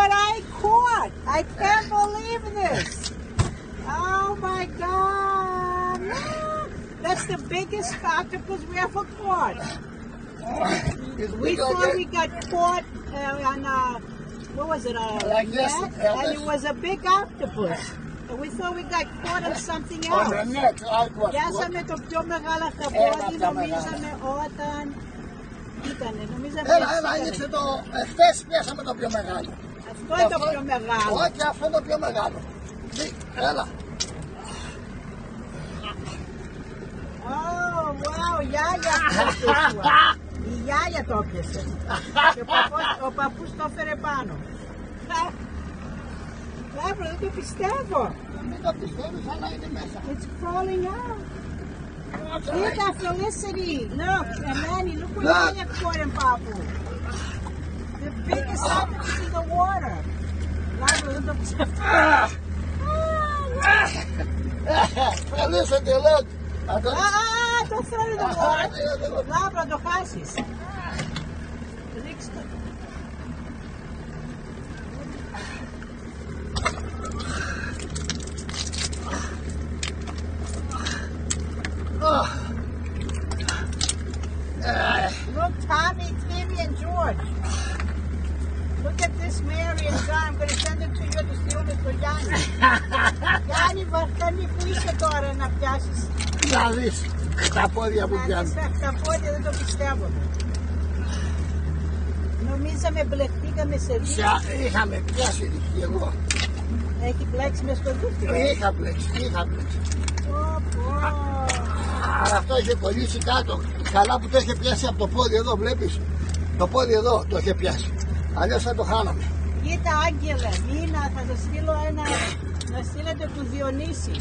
what I caught. I can't believe this. Oh my God. That's the biggest octopus we ever caught. We thought we got caught on what was it, Like this, net? yeah, And this. it was a big octopus. And we thought we got caught on something else. On the net, I was. Πιάσαμε το πιο μεγάλο χταπόδι, νομίζαμε όταν νομίζαμε... Έλα, ανοίξε το... Εχθές πιάσαμε το πιο μεγάλο. Αυτό είναι το πιο μεγάλο. Όχι, αυτό είναι το πιο μεγάλο. Έλα. Oh, wow, Γιάγια το έπιασε. Η Γιάγια το έπιασε. Και ο παππούς το έφερε πάνω. Λάβρο, δεν το πιστεύω. Μην το πιστεύεις, αλλά είναι μέσα. It's crawling out. Κοίτα, Felicity. Look, Amani, look what Yaya caught him, Papu. The biggest octopus in the water. Λάβρο, δεν το πιστεύω. Felicity, look. Don't throw it in the water. Λάβρο, το χάσεις. Ρίξτε το. Look, Tommy, Timmy, and George. Look at this, Mary and John. I'm going to send it to you to steal it for Yanni. Yanni, Βαρκάνη, πού είσαι τώρα να πιάσεις? Να δεις τα πόδια που πιάνουν. Τα πόδια δεν το πιστεύω. Νομίζαμε μπλεχτήκαμε σε δύο. Είχαμε πιάσει και εγώ. Έχει πλέξει μες στο δίκτυο. Είχα πλέξει. Αλλά αυτό είχε κολλήσει κάτω. Καλά που το είχε πιάσει από το πόδι εδώ, βλέπεις. Το πόδι εδώ το είχε πιάσει. Αλλιώς θα το χάναμε. Κοίτα, Άγγελε, Μίνα, θα σας στείλω ένα, να στείλετε του Διονύση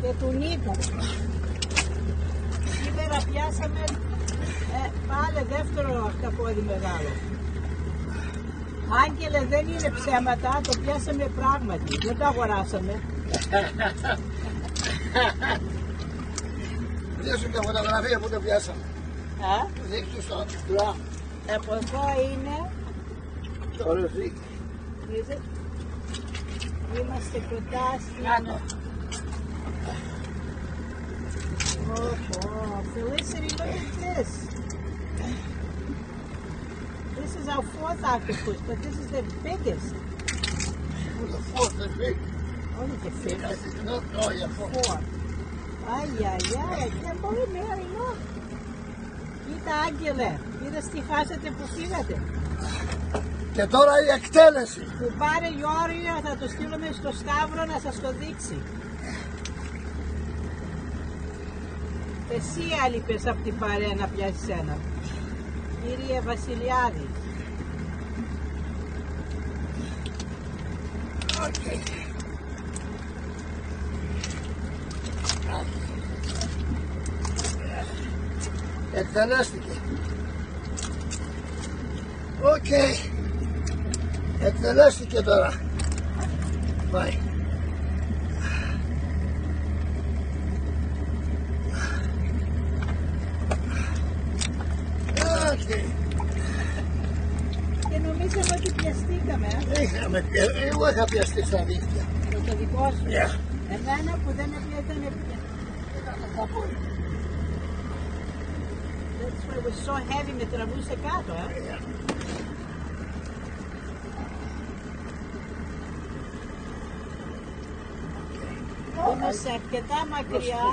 και του Νίκου. Σήμερα πιάσαμε πάλι δεύτερο αυταπόδι μεγάλο. Άγγελε, δεν είναι ψέματα, το πιάσαμε πράγματι, δεν το αγοράσαμε. Δείξου και φωτογραφία που το πιάσαμε. Δείξου στο πλά. Από εδώ είναι. Το ρουφί. Είμαστε κοντά στην... Felicity, look at this. This is our fourth octopus, but this is the biggest. The fourth is big. Only the fifth. Oh, yeah, four. Ay, I can't believe Mary, look. Κοίτα, Άγγελε, είδες τι χάσατε που φύγατε. Και τώρα η εκτέλεση. Που πάρε η όρια, θα το στείλουμε στο Σταύρο να σας το δείξει. Εσύ έλειπες από την παρέα να πιάσεις ένα. Κύριε Βασιλιάδη. Okay. Εκτελέστηκε. Οκ. Εκτελέστηκε τώρα. Πάει. Και νομίζαμε ότι πιαστήκαμε. Εγώ είχα πιαστεί στα δίχτυα. Το δικό σου. Yeah. Εμένα που δεν έπιανε πια. That's why it was so heavy, με τραβούσε κάτω, Είμαστε αρκετά μακριά.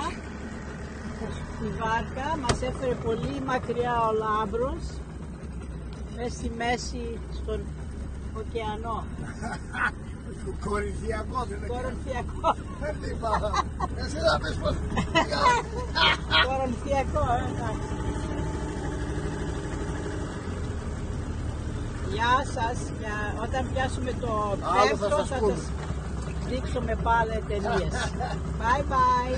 Η βάρκα μας έφερε πολύ μακριά ο Λάμπρος, μες στη μέση στον ωκεανό. Κορινθιακό δεν είναι. Κορινθιακό. Εσύ θα πες πως. Κορινθιακό, εντάξει. Γεια σας. Όταν πιάσουμε το πέφτο θα σας δείξουμε πάλι ταινίες. Bye bye.